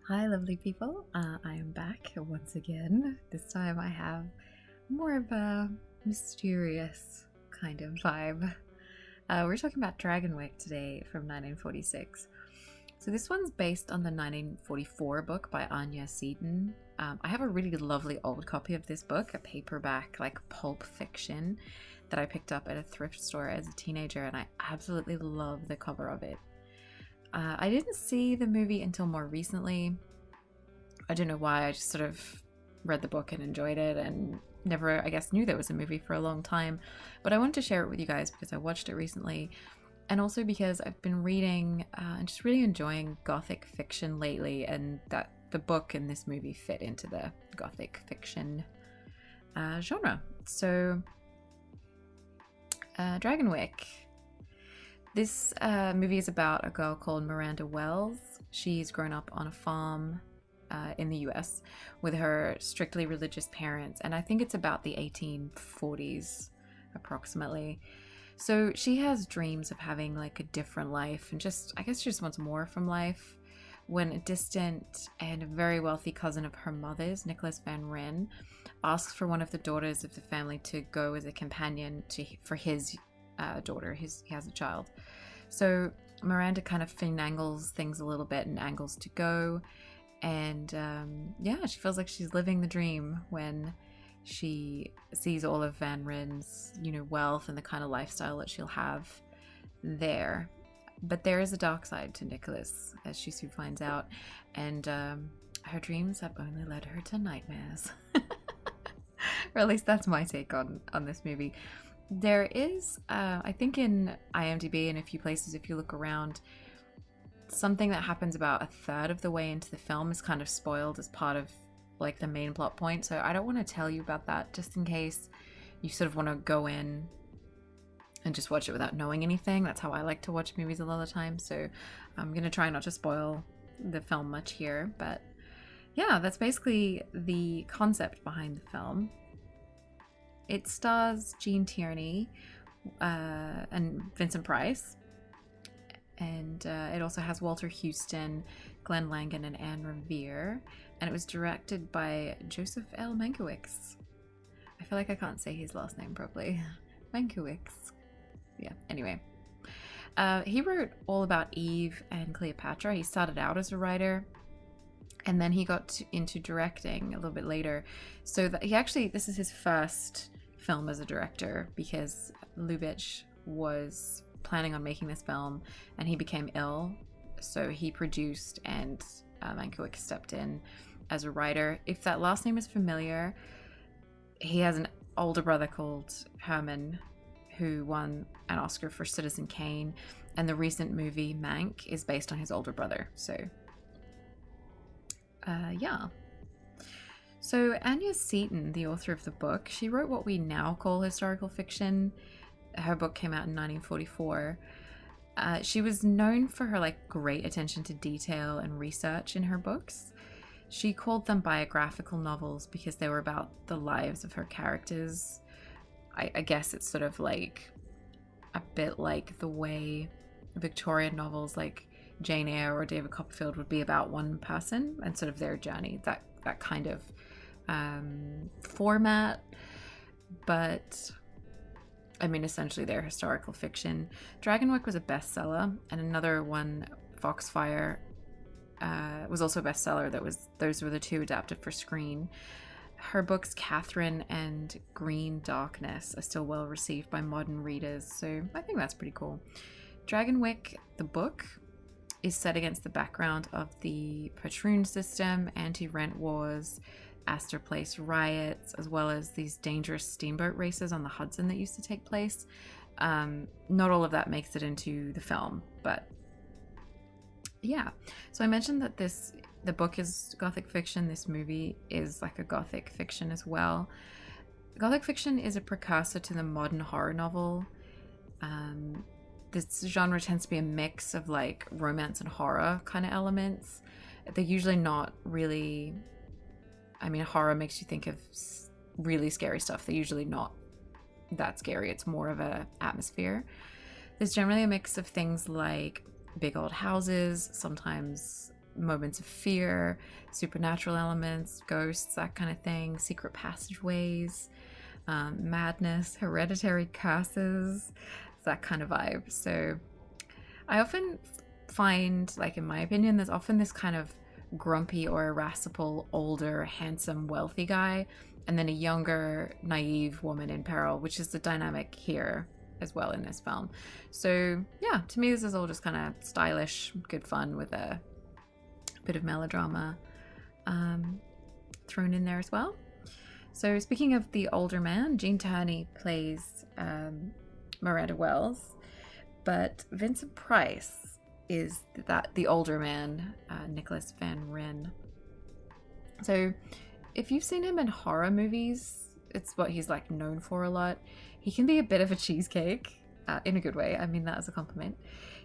Hi, lovely people. I am back once again. This time I have more of a mysterious kind of vibe. We're talking about Dragonwyck today from 1946. So this one's based on the 1944 book by Anya Seton. I have a really lovely old copy of this book, a paperback, like pulp fiction, that I picked up at a thrift store as a teenager, and I absolutely love the cover of it. I didn't see the movie until more recently. I don't know why, I just sort of read the book and enjoyed it and never, I guess, knew there was a movie for a long time. But I wanted to share it with you guys because I watched it recently, and also because I've been reading and just really enjoying gothic fiction lately, and that the book and this movie fit into the gothic fiction genre. So, Dragonwyck. This movie is about a girl called Miranda Wells. She's grown up on a farm in the US with her strictly religious parents, and I think it's about the 1840s approximately. So she has dreams of having like a different life, and I guess she just wants more from life, when a distant and very wealthy cousin of her mother's, Nicholas Van Wren, asks for one of the daughters of the family to go as a companion for his daughter. He has a child. So Miranda kind of finagles things a little bit and angles to go. And she feels like she's living the dream when she sees all of Van Wren's, wealth and the kind of lifestyle that she'll have there. But there is a dark side to Nicholas, as she soon finds out. And her dreams have only led her to nightmares. Or at least that's my take on this movie. There is, I think in IMDb and a few places, if you look around, something that happens about a third of the way into the film is kind of spoiled as part of like the main plot point. So I don't want to tell you about that, just in case you sort of want to go in and just watch it without knowing anything. That's how I like to watch movies a lot of the time. So I'm going to try not to spoil the film much here. But yeah, that's basically the concept behind the film. It stars Tierney and Vincent Price. And it also has Walter Huston, Glenn Langan, and Anne Revere. And it was directed by Joseph L. Mankiewicz. I feel like I can't say his last name properly. Mankiewicz. Yeah, anyway. He wrote all about Eve and Cleopatra. He started out as a writer, and then he got into directing a little bit later. So this is his first film as a director, because Lubitsch was planning on making this film and he became ill, so he produced, and Mankiewicz stepped in as a writer. If that last name is familiar, he has an older brother called Herman who won an Oscar for Citizen Kane, and the recent movie Mank is based on his older brother. So So Anya Seton, the author of the book, she wrote what we now call historical fiction. Her book came out in 1944. She was known for her great attention to detail and research in her books. She called them biographical novels because they were about the lives of her characters. I guess it's sort of like a bit like the way Victorian novels like Jane Eyre or David Copperfield would be about one person and sort of their journey, that kind of format. But I mean, essentially they're historical fiction. Dragonwyck was a bestseller, and another one, Foxfire, was also a bestseller. Those were the two adapted for screen. Her books Catherine and Green Darkness are still well received by modern readers, so I think that's pretty cool. Dragonwyck, the book, is set against the background of the patroon system, anti-rent wars, Astor Place riots, as well as these dangerous steamboat races on the Hudson that used to take place. Not all of that makes it into the film, but yeah. So I mentioned that the book is gothic fiction. This movie is like a gothic fiction as well. Gothic fiction is a precursor to the modern horror novel. This genre tends to be a mix of like romance and horror kind of elements. They're usually not really, I mean, horror makes you think of really scary stuff. They're usually not that scary. It's more of a atmosphere. There's generally a mix of things like big old houses, sometimes moments of fear, supernatural elements, ghosts, that kind of thing, secret passageways, madness, hereditary curses, that kind of vibe. So I often find, like, in my opinion, there's often this kind of grumpy or irascible, older, handsome, wealthy guy, and then a younger, naive woman in peril, which is the dynamic here as well in this film. So yeah, to me this is all just kind of stylish, good fun with a bit of melodrama thrown in there as well. So speaking of the older man, Gene Tierney plays Miranda Wells, but Vincent Price is the older man, Nicholas Van Ryn. So if you've seen him in horror movies, it's what he's like known for a lot. He can be a bit of a cheesecake, in a good way. I mean that as a compliment.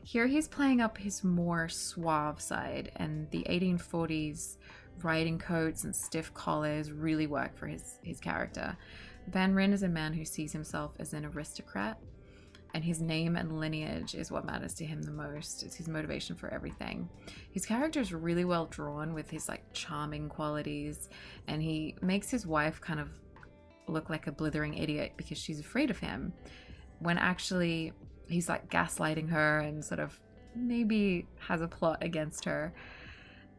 Here he's playing up his more suave side, and the 1840s riding coats and stiff collars really work for his character. Van Ryn is a man who sees himself as an aristocrat, and his name and lineage is what matters to him the most. It's his motivation for everything. His character is really well drawn with his like charming qualities, and he makes his wife kind of look like a blithering idiot because she's afraid of him, when actually he's like gaslighting her and sort of maybe has a plot against her.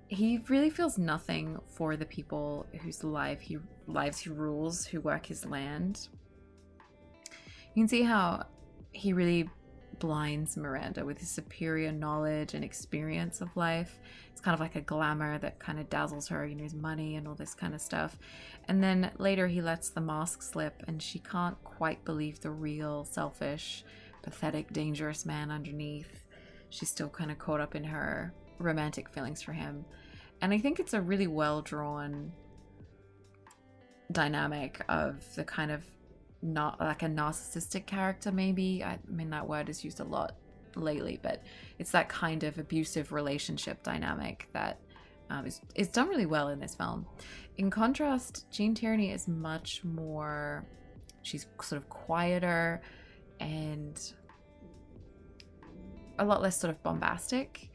He really feels nothing for the people whose lives he rules, who work his land. You can see how he really blinds Miranda with his superior knowledge and experience of life. It's kind of like a glamour that kind of dazzles her, you know, his money and all this kind of stuff. And then later he lets the mask slip and she can't quite believe the real, selfish, pathetic, dangerous man underneath. She's still kind of caught up in her romantic feelings for him. And I think it's a really well-drawn dynamic of the kind of not like a narcissistic character, maybe. I mean that word is used a lot lately, but it's that kind of abusive relationship dynamic that is done really well in this film. In contrast, Gene Tierney is much more, she's sort of quieter and a lot less sort of bombastic.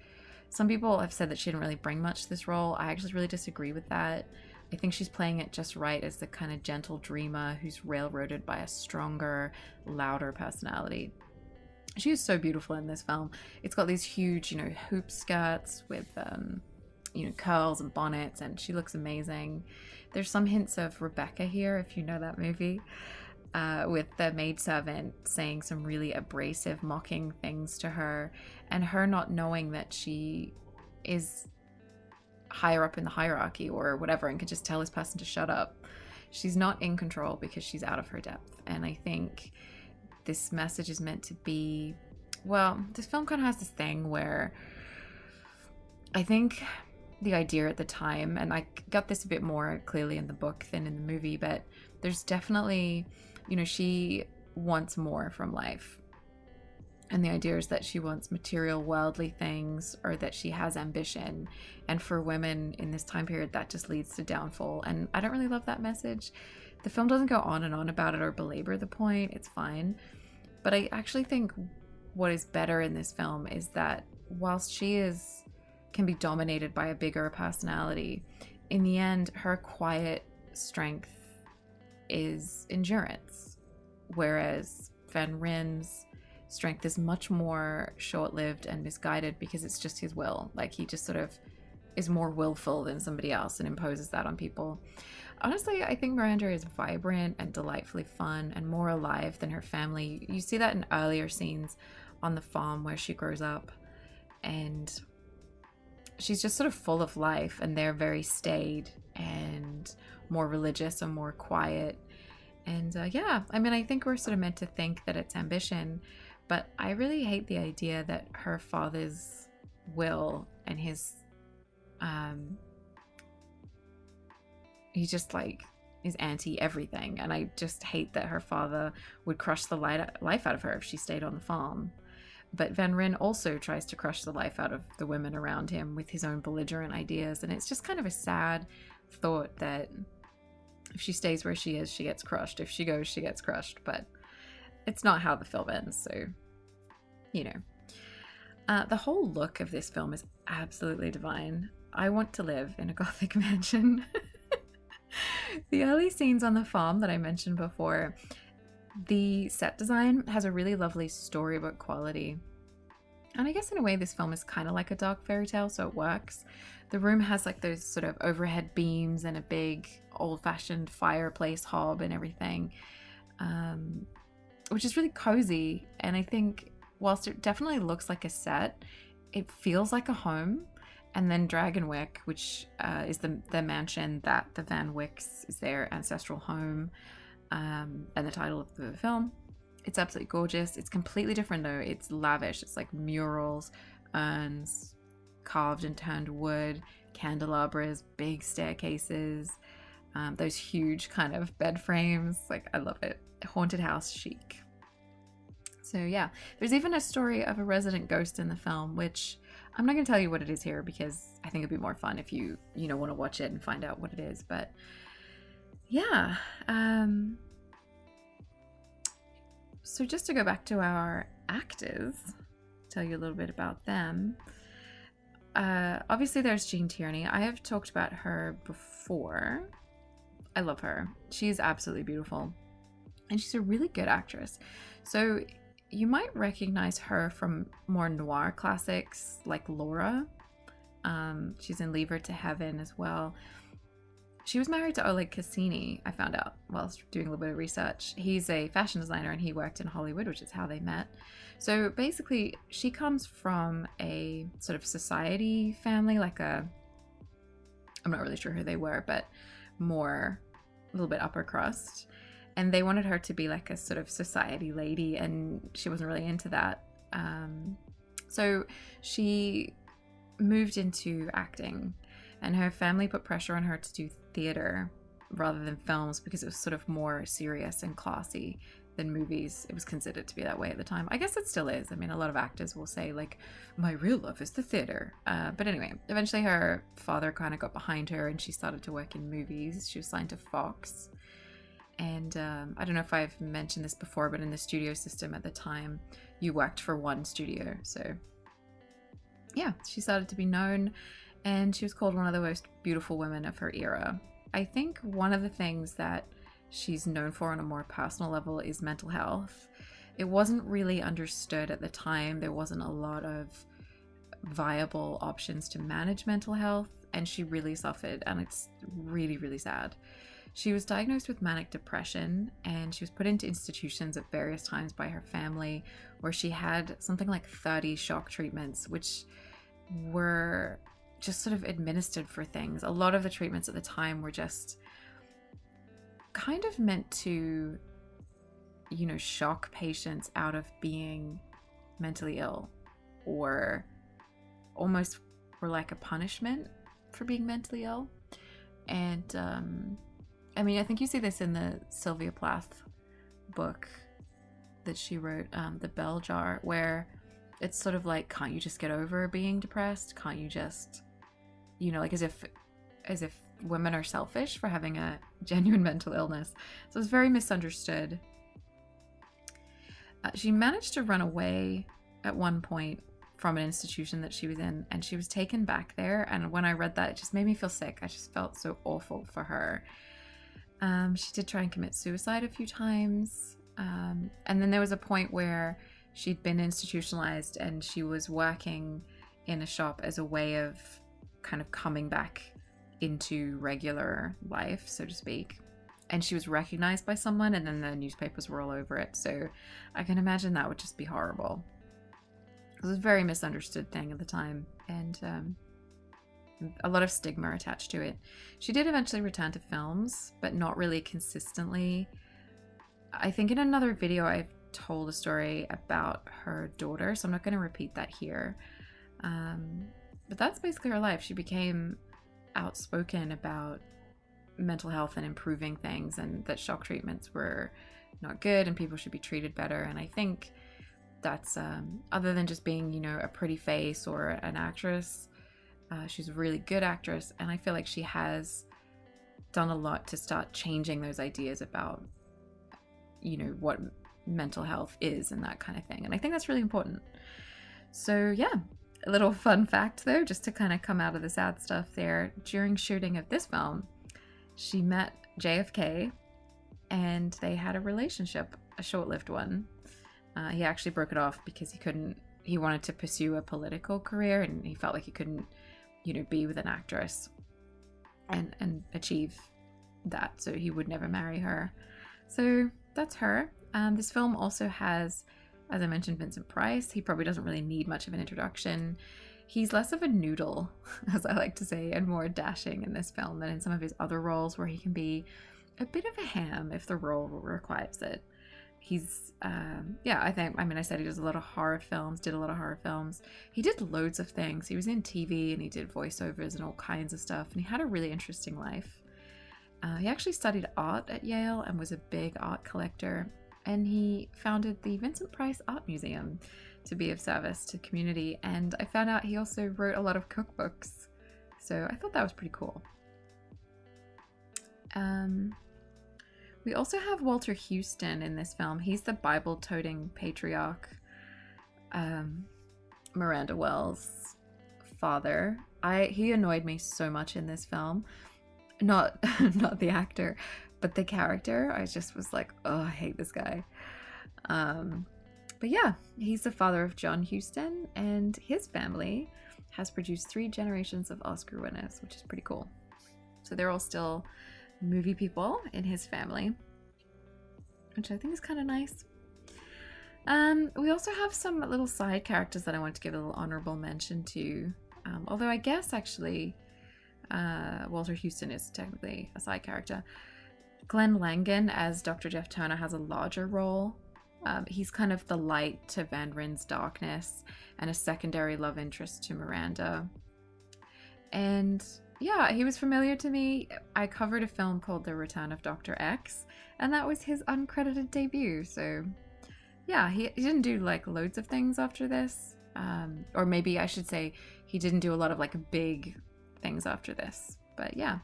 Some people have said that she didn't really bring much to this role. I actually really disagree with that. I think she's playing it just right as the kind of gentle dreamer who's railroaded by a stronger, louder personality. She is so beautiful in this film. It's got these huge, you know, hoop skirts with, you know, curls and bonnets, and she looks amazing. There's some hints of Rebecca here, if you know that movie, with the maidservant saying some really abrasive, mocking things to her, and her not knowing that she is higher up in the hierarchy or whatever and can just tell this person to shut up. She's not in control because she's out of her depth. And I think this message is meant to be, well, this film kind of has this thing where I think the idea at the time, and I got this a bit more clearly in the book than in the movie, but there's definitely, you know, she wants more from life. And the idea is that she wants material, worldly things, or that she has ambition. And for women in this time period, that just leads to downfall. And I don't really love that message. The film doesn't go on and on about it or belabor the point. It's fine. But I actually think what is better in this film is that whilst she can be dominated by a bigger personality, in the end, her quiet strength is endurance. Whereas Van Ryn's strength is much more short-lived and misguided because it's just his will. Like, he just sort of is more willful than somebody else and imposes that on people. Honestly, I think Miranda is vibrant and delightfully fun and more alive than her family. You see that in earlier scenes on the farm where she grows up, and she's just sort of full of life, and they're very staid and more religious and more quiet. And yeah, I mean, I think we're sort of meant to think that it's ambition, but I really hate the idea that her father's will and his, he just like is anti everything. And I just hate that her father would crush the life out of her if she stayed on the farm. But Van Ryn also tries to crush the life out of the women around him with his own belligerent ideas. And it's just kind of a sad thought that if she stays where she is, she gets crushed. If she goes, she gets crushed. But it's not how the film ends, so, you know. The whole look of this film is absolutely divine. I want to live in a gothic mansion. The early scenes on the farm that I mentioned before, the set design has a really lovely storybook quality. And I guess in a way this film is kind of like a dark fairy tale, so it works. The room has like those sort of overhead beams and a big old-fashioned fireplace hob and everything, which is really cozy. And I think whilst it definitely looks like a set, it feels like a home. And then Dragonwyck, which is the mansion that the Van Wicks is their ancestral home, and the title of the film. It's absolutely gorgeous. It's completely different though. It's lavish. It's like murals, urns, carved and turned wood, candelabras, big staircases, those huge kind of bed frames. Like, I love it. Haunted house chic. So yeah, there's even a story of a resident ghost in the film, which I'm not going to tell you what it is here because I think it'd be more fun if you want to watch it and find out what it is. But yeah, so just to go back to our actors, tell you a little bit about them. Obviously there's Jean Tierney. I have talked about her before. I love her. She's absolutely beautiful. And she's a really good actress. So you might recognize her from more noir classics like Laura. She's in Leave Her to Heaven as well. She was married to Oleg Cassini, I found out whilst doing a little bit of research. He's a fashion designer and he worked in Hollywood, which is how they met. So basically, she comes from a sort of society family, I'm not really sure who they were, but more a little bit upper crust. And they wanted her to be like a sort of society lady, and she wasn't really into that. So she moved into acting, and her family put pressure on her to do theater rather than films because it was sort of more serious and classy than movies. It was considered to be that way at the time. I guess it still is. I mean, a lot of actors will say like, my real love is the theater. But anyway, eventually her father kind of got behind her and she started to work in movies. She was signed to Fox. And I don't know if I've mentioned this before, but in the studio system at the time, you worked for one studio. So yeah, she started to be known, and she was called one of the most beautiful women of her era. I think one of the things that she's known for on a more personal level is mental health. It wasn't really understood at the time. There wasn't a lot of viable options to manage mental health, and she really suffered, and it's really, really sad. She was diagnosed with manic depression, and she was put into institutions at various times by her family, where she had something like 30 shock treatments, which were just sort of administered for things. A lot of the treatments at the time were just kind of meant to, shock patients out of being mentally ill, or almost were like a punishment for being mentally ill. And I think you see this in the Sylvia Plath book that she wrote, The Bell Jar, where it's sort of like, can't you just get over being depressed? Can't you just, as if women are selfish for having a genuine mental illness. So it's very misunderstood. She managed to run away at one point from an institution that she was in, and she was taken back there. And when I read that, it just made me feel sick. I just felt so awful for her. She did try and commit suicide a few times. And then there was a point where she'd been institutionalized and she was working in a shop as a way of kind of coming back into regular life, so to speak. And she was recognized by someone, and then the newspapers were all over it. So I can imagine that would just be horrible. It was a very misunderstood thing at the time, and a lot of stigma attached to it. She did eventually return to films, but not really consistently. I think in another video I've told a story about her daughter, so I'm not going to repeat that here. But that's basically her life. She became outspoken about mental health and improving things, and that shock treatments were not good and people should be treated better. And I think that's, other than just being, a pretty face or an actress, she's a really good actress, and I feel like she has done a lot to start changing those ideas about, what mental health is and that kind of thing. And I think that's really important. So yeah, a little fun fact though, just to kind of come out of the sad stuff there. During shooting of this film, she met JFK and they had a relationship, a short-lived one. He actually broke it off because he wanted to pursue a political career and he felt like he couldn't, be with an actress and achieve that. So he would never marry her. So that's her. This film also has, as I mentioned, Vincent Price. He probably doesn't really need much of an introduction. He's less of a noodle, as I like to say, and more dashing in this film than in some of his other roles where he can be a bit of a ham if the role requires it. He's, I said he does a lot of horror films, did a lot of horror films. He did loads of things. He was in TV and he did voiceovers and all kinds of stuff. And he had a really interesting life. He actually studied art at Yale and was a big art collector. And he founded the Vincent Price Art Museum to be of service to the community. And I found out he also wrote a lot of cookbooks. So I thought that was pretty cool. We also have Walter Huston in this film. He's the Bible-toting patriarch, Miranda Wells' father. He annoyed me so much in this film. Not the actor, but the character. I just was like, oh, I hate this guy. But yeah, he's the father of John Huston, and his family has produced 3 generations of Oscar winners, which is pretty cool. So they're all still movie people in his family, which I think is kind of nice. We also have some little side characters that I want to give a little honorable mention to. Although I guess actually Walter Huston is technically a side character. Glenn Langan as Dr. Jeff Turner has a larger role. He's kind of the light to Van Ryn's darkness and a secondary love interest to Miranda. And yeah, he was familiar to me. I covered a film called The Return of Dr. X, and that was his uncredited debut. So yeah, he didn't do like loads of things after this. Or maybe I should say he didn't do a lot of like big things after this. But yeah.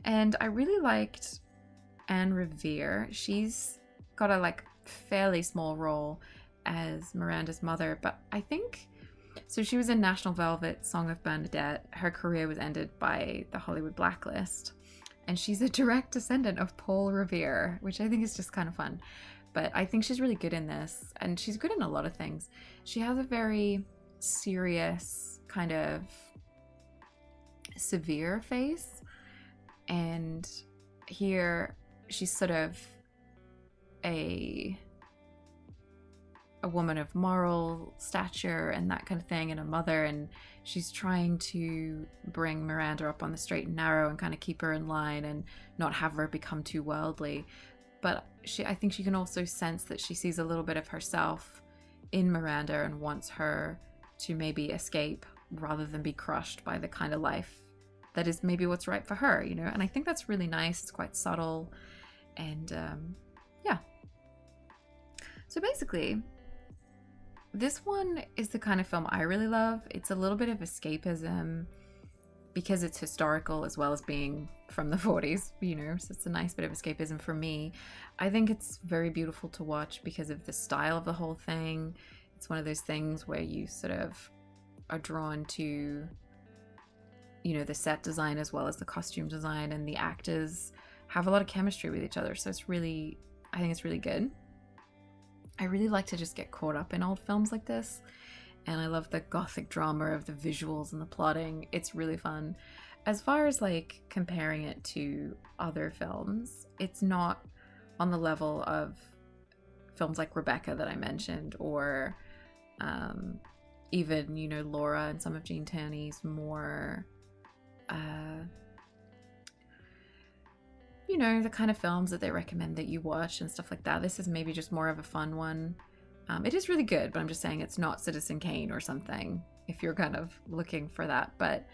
And I really liked Anne Revere. She's got a like fairly small role as Miranda's mother, but I think so. She was in National Velvet, Song of Bernadette. Her career was ended by the Hollywood blacklist, and she's a direct descendant of Paul Revere, which I think is just kind of fun. But I think she's really good in this, and she's good in a lot of things. She has a very serious, kind of severe face, and here she's sort of a woman of moral stature and that kind of thing, and a mother, and she's trying to bring Miranda up on the straight and narrow and kind of keep her in line and not have her become too worldly. But I think she can also sense that she sees a little bit of herself in Miranda and wants her to maybe escape rather than be crushed by the kind of life that is maybe what's right for her, and I think that's really nice. It's quite subtle, and yeah. So basically, this one is the kind of film I really love. It's a little bit of escapism because it's historical as well as being from the 40s, so it's a nice bit of escapism for me. I think it's very beautiful to watch because of the style of the whole thing. It's one of those things where you sort of are drawn to, the set design as well as the costume design, and the actors have a lot of chemistry with each other. So I think it's really good. I really like to just get caught up in old films like this, and I love the gothic drama of the visuals and the plotting. It's really fun. As far as like comparing it to other films, it's not on the level of films like Rebecca that I mentioned, or even Laura and some of Gene Tierney's more the kind of films that they recommend that you watch and stuff like that. This is maybe just more of a fun one. It is really good, but I'm just saying it's not Citizen Kane or something if you're kind of looking for that. But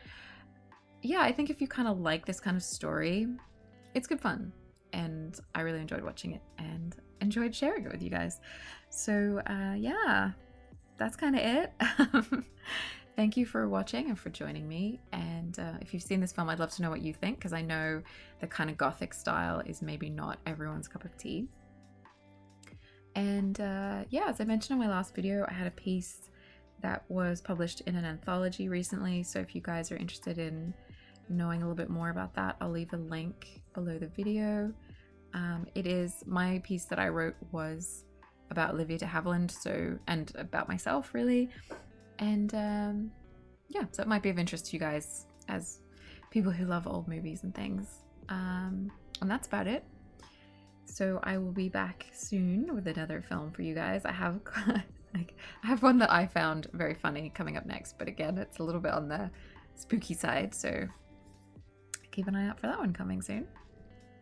yeah, I think if you kind of like this kind of story, it's good fun, and I really enjoyed watching it and enjoyed sharing it with you guys. So yeah, that's kind of it. Thank you for watching and for joining me. And if you've seen this film, I'd love to know what you think, because I know the kind of gothic style is maybe not everyone's cup of tea. And yeah, as I mentioned in my last video, I had a piece that was published in an anthology recently. So if you guys are interested in knowing a little bit more about that, I'll leave a link below the video. It is, my piece that I wrote was about Olivia de Havilland, and about myself really. And yeah, so it might be of interest to you guys as people who love old movies and things. And that's about it. So I will be back soon with another film for you guys. I have one that I found very funny coming up next, but again, it's a little bit on the spooky side, so keep an eye out for that one coming soon.